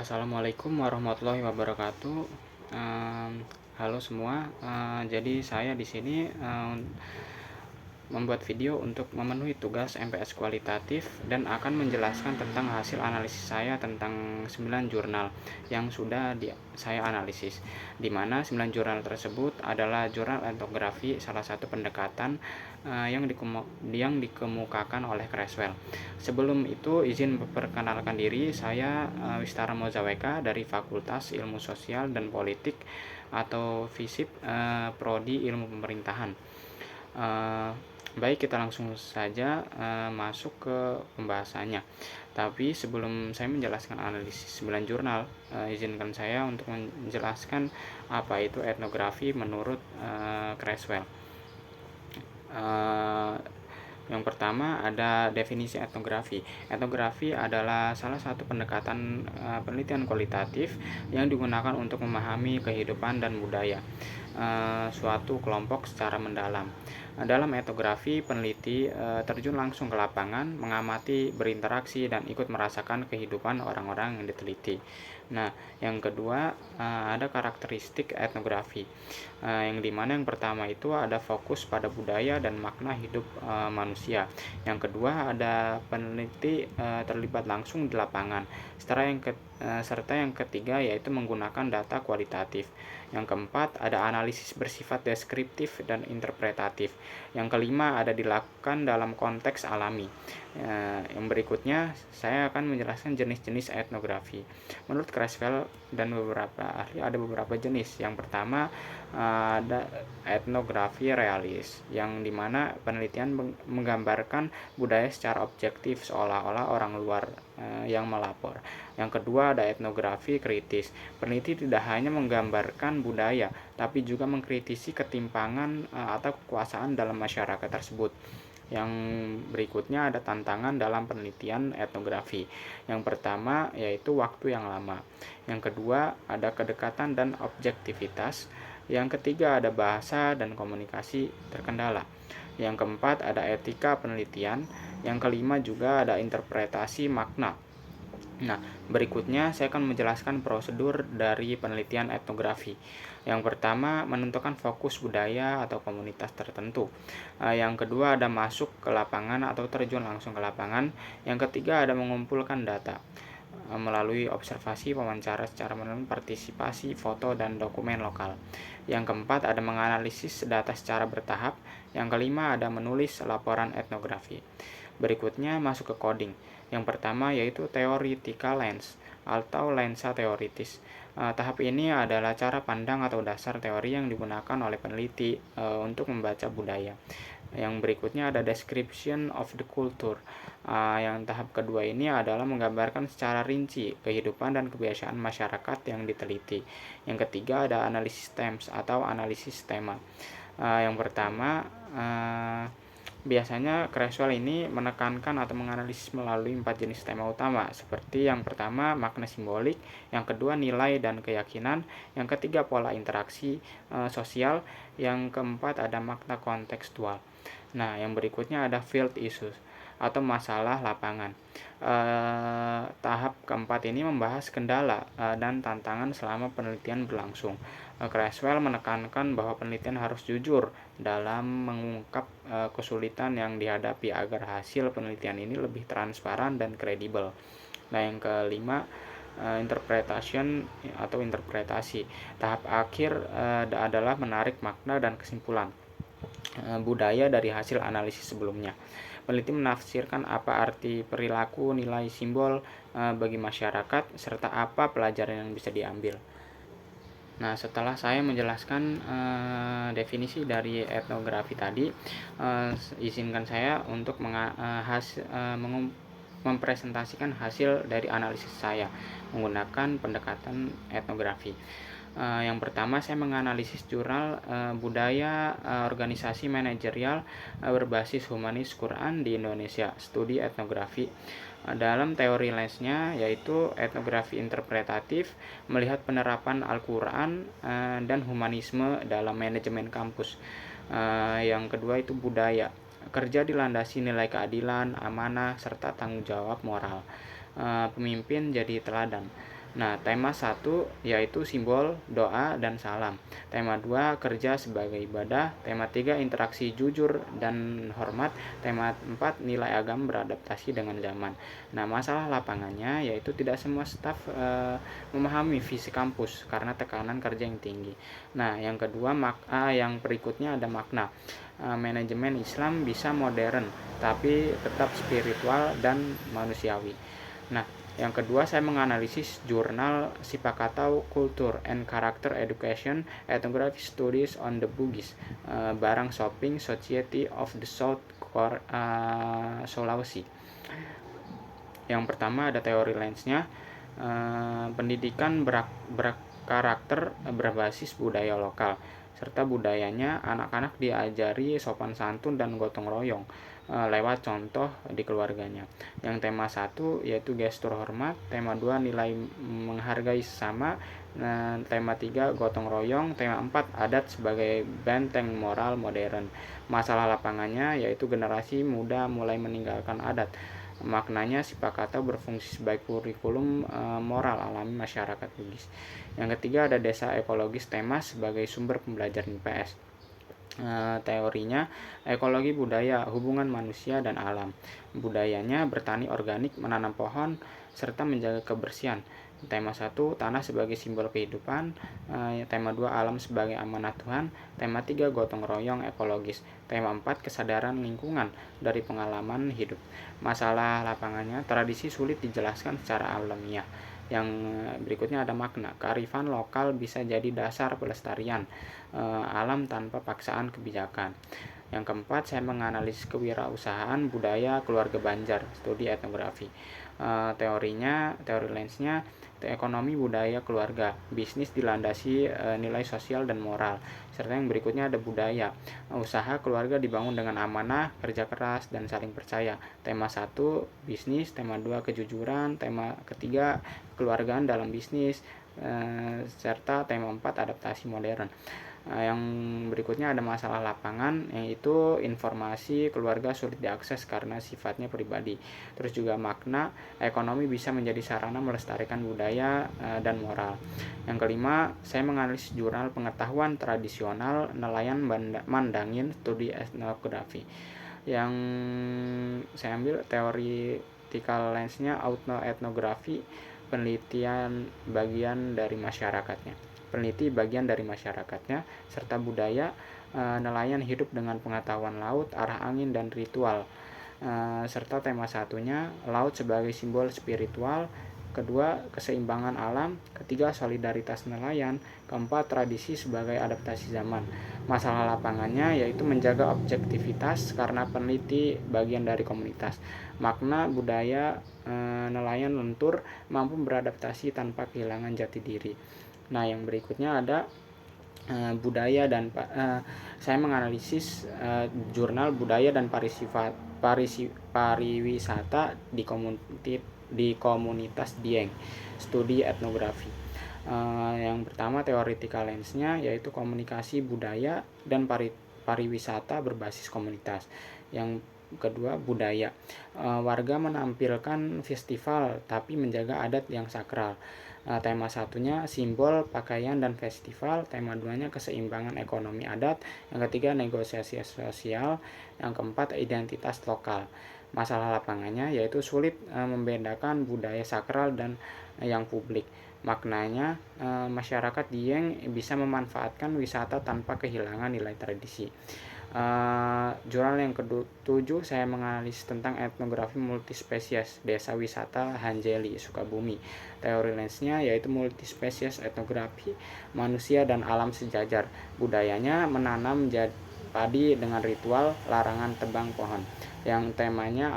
Assalamualaikum warahmatullahi wabarakatuh. Halo semua. Jadi saya di sini membuat video untuk memenuhi tugas MPS kualitatif dan akan menjelaskan tentang hasil analisis saya tentang 9 jurnal yang sudah saya analisis, di mana 9 jurnal tersebut adalah jurnal etnografi, salah satu pendekatan yang dikemukakan oleh Creswell. Sebelum itu, izin memperkenalkan diri, saya Wistara Mozaweka dari Fakultas Ilmu Sosial dan Politik atau FISIP, Prodi Ilmu Pemerintahan. Baik, kita langsung saja masuk ke pembahasannya. Tapi sebelum saya menjelaskan analisis 9 jurnal, izinkan saya untuk menjelaskan apa itu etnografi menurut Creswell. Yang pertama ada definisi etnografi. Etnografi adalah salah satu pendekatan penelitian kualitatif yang digunakan untuk memahami kehidupan dan budaya suatu kelompok secara mendalam. Dalam etnografi, peneliti terjun langsung ke lapangan, mengamati, berinteraksi, dan ikut merasakan kehidupan orang-orang yang diteliti. Nah, yang kedua ada karakteristik etnografi, yang dimana yang pertama itu ada fokus pada budaya dan makna hidup manusia. Yang kedua ada peneliti terlibat langsung di lapangan. Serta yang ketiga yaitu menggunakan data kualitatif. Yang keempat ada analisis bersifat deskriptif dan interpretatif. Yang kelima ada dilakukan dalam konteks alami. Yang berikutnya saya akan menjelaskan jenis-jenis etnografi. Menurut Creswell dan beberapa ahli ada beberapa jenis. Yang pertama ada etnografi realis, yang dimana penelitian menggambarkan budaya secara objektif seolah-olah orang luar yang melapor. Yang kedua ada etnografi kritis. Peneliti tidak hanya menggambarkan budaya, tapi juga mengkritisi ketimpangan atau kekuasaan dalam masyarakat tersebut. Yang berikutnya ada tantangan dalam penelitian etnografi. Yang pertama yaitu waktu yang lama. Yang kedua ada kedekatan dan objektivitas. Yang ketiga ada bahasa dan komunikasi terkendala. Yang keempat ada etika penelitian. Yang kelima juga ada interpretasi makna. Nah, berikutnya saya akan menjelaskan prosedur dari penelitian etnografi. Yang pertama, menentukan fokus budaya atau komunitas tertentu. Yang kedua, ada masuk ke lapangan atau terjun langsung ke lapangan. Yang ketiga, ada mengumpulkan data melalui observasi, wawancara secara mendalam, partisipasi, foto, dan dokumen lokal. Yang keempat, ada menganalisis data secara bertahap. Yang kelima, ada menulis laporan etnografi. Berikutnya masuk ke coding. Yang pertama yaitu theoretical lens atau lensa teoritis. Tahap ini adalah cara pandang atau dasar teori yang digunakan oleh peneliti untuk membaca budaya. Yang berikutnya ada description of the culture. Yang tahap kedua ini adalah menggambarkan secara rinci kehidupan dan kebiasaan masyarakat yang diteliti. Yang ketiga ada analisis themes atau analisis tema. Yang pertama biasanya Creswell ini menekankan atau menganalisis melalui 4 jenis tema utama, seperti yang pertama makna simbolik, yang kedua nilai dan keyakinan, yang ketiga pola interaksi sosial, yang keempat ada makna kontekstual. Nah, yang berikutnya ada field issues atau masalah lapangan. Tahap keempat ini membahas kendala dan tantangan selama penelitian berlangsung. Creswell menekankan bahwa penelitian harus jujur dalam mengungkap kesulitan yang dihadapi agar hasil penelitian ini lebih transparan dan kredibel. Nah, yang kelima interpretation atau interpretasi. Tahap akhir adalah menarik makna dan kesimpulan budaya dari hasil analisis sebelumnya. Peneliti menafsirkan apa arti perilaku, nilai, simbol bagi masyarakat, serta apa pelajaran yang bisa diambil. Nah, setelah saya menjelaskan definisi dari etnografi tadi, izinkan saya untuk mempresentasikan hasil dari analisis saya menggunakan pendekatan etnografi. Yang pertama saya menganalisis jurnal budaya organisasi manajerial berbasis humanis Quran di Indonesia, studi etnografi. Dalam teori lensnya yaitu etnografi interpretatif, melihat penerapan Al-Quran dan humanisme dalam manajemen kampus. Yang kedua itu budaya, kerja dilandasi nilai keadilan, amanah, serta tanggung jawab moral. Pemimpin jadi teladan. Nah, tema 1 yaitu simbol, doa, dan salam. Tema 2 kerja sebagai ibadah. Tema 3 interaksi jujur dan hormat. Tema 4 nilai agama beradaptasi dengan zaman. Nah, masalah lapangannya yaitu tidak semua staf memahami visi kampus karena tekanan kerja yang tinggi. Nah, yang kedua yang berikutnya ada makna. Manajemen Islam bisa modern tapi tetap spiritual dan manusiawi. Nah, yang kedua, saya menganalisis jurnal Sipakatau Culture and Character Education Ethnographic Studies on the Bugis, Barang Shopping Society of the South Sulawesi. Yang pertama ada teori lensnya, pendidikan berkarakter berbasis budaya lokal, serta budayanya anak-anak diajari sopan santun dan gotong royong lewat contoh di keluarganya. Yang tema 1 yaitu gestur hormat, tema 2 nilai menghargai sesama, tema 3 gotong royong, tema 4 adat sebagai benteng moral modern. Masalah lapangannya yaitu generasi muda mulai meninggalkan adat. Maknanya Sipakatau berfungsi sebagai kurikulum moral alami masyarakat Bugis. Yang ketiga ada desa ekologis tema sebagai sumber pembelajaran IPS. Teorinya ekologi budaya, hubungan manusia dan alam. Budayanya bertani organik, menanam pohon, serta menjaga kebersihan. Tema 1 tanah sebagai simbol kehidupan. Tema 2 alam sebagai amanat Tuhan. Tema 3 gotong royong ekologis. Tema 4 kesadaran lingkungan dari pengalaman hidup. Masalah lapangannya, tradisi sulit dijelaskan secara alamiah. Yang berikutnya ada makna. Kearifan lokal bisa jadi dasar pelestarian alam tanpa paksaan kebijakan. Yang keempat, saya menganalisis kewirausahaan budaya keluarga Banjar, studi etnografi. Teori lensnya, ekonomi budaya keluarga, bisnis dilandasi nilai sosial dan moral. Serta yang berikutnya ada budaya, usaha keluarga dibangun dengan amanah, kerja keras, dan saling percaya. Tema 1 bisnis, tema 2 kejujuran, tema ketiga keluargaan dalam bisnis, serta tema 4 adaptasi modern. Yang berikutnya ada masalah lapangan, yaitu informasi keluarga sulit diakses karena sifatnya pribadi. Terus juga makna, ekonomi bisa menjadi sarana melestarikan budaya dan moral. Yang kelima, saya menganalisis jurnal pengetahuan tradisional nelayan Mandangin studi etnografi. Yang saya ambil theoretical lensnya etnografi, penelitian bagian dari masyarakatnya, serta budaya nelayan hidup dengan pengetahuan laut, arah angin, dan ritual. Serta tema 1-nya laut sebagai simbol spiritual, kedua keseimbangan alam, ketiga solidaritas nelayan, keempat tradisi sebagai adaptasi zaman. Masalah lapangannya yaitu menjaga objektivitas karena peneliti bagian dari komunitas. Makna budaya nelayan lentur mampu beradaptasi tanpa kehilangan jati diri. Nah, yang berikutnya ada budaya dan saya menganalisis jurnal budaya dan pariwisata di komunitas Dieng, studi etnografi. Yang pertama theoretical lensnya yaitu komunikasi budaya dan pariwisata berbasis komunitas. Yang kedua budaya, warga menampilkan festival tapi menjaga adat yang sakral. Tema 1-nya simbol, pakaian, dan festival. Tema 2-nya keseimbangan ekonomi adat. Yang ketiga negosiasi sosial. Yang keempat identitas lokal. Masalah lapangannya yaitu sulit membedakan budaya sakral dan yang publik. Maknanya masyarakat Dieng bisa memanfaatkan wisata tanpa kehilangan nilai tradisi. Jurnal yang ke-7 saya menganalisis tentang etnografi multispesies desa wisata Hanjeli, Sukabumi. Teori lensnya yaitu multispesies etnografi manusia dan alam sejajar. Budayanya menanam padi dengan ritual larangan tebang pohon. Yang temanya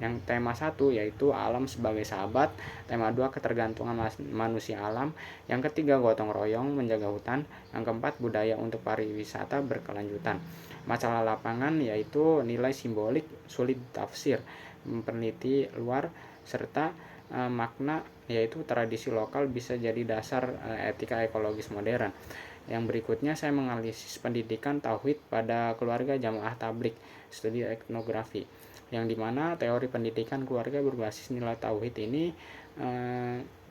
yang tema 1 yaitu alam sebagai sahabat, tema 2 ketergantungan manusia alam, yang ketiga gotong royong menjaga hutan, yang keempat budaya untuk pariwisata berkelanjutan. Masalah lapangan yaitu nilai simbolik sulit tafsir, peneliti luar, serta makna yaitu tradisi lokal bisa jadi dasar etika ekologis modern. Yang berikutnya saya menganalisis pendidikan tauhid pada keluarga jamaah tablik, studi etnografi, yang dimana teori pendidikan keluarga berbasis nilai tauhid ini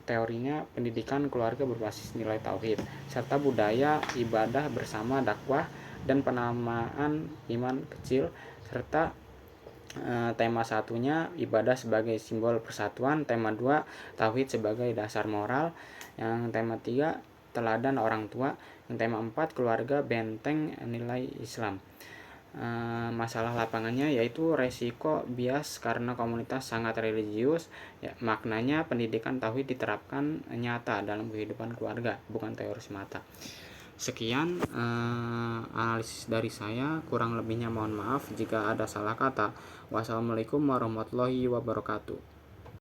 teorinya pendidikan keluarga berbasis nilai tauhid, serta budaya, ibadah bersama, dakwah, dan penamaan iman kecil, serta tema satunya ibadah sebagai simbol persatuan, tema 2 tauhid sebagai dasar moral, yang tema 3 teladan orang tua, yang tema 4 keluarga benteng nilai Islam. Masalah lapangannya yaitu resiko bias karena komunitas sangat religius, ya, maknanya pendidikan tauhid diterapkan nyata dalam kehidupan keluarga, bukan teori semata. Sekian analisis dari saya, kurang lebihnya mohon maaf jika ada salah kata. Wassalamualaikum warahmatullahi wabarakatuh.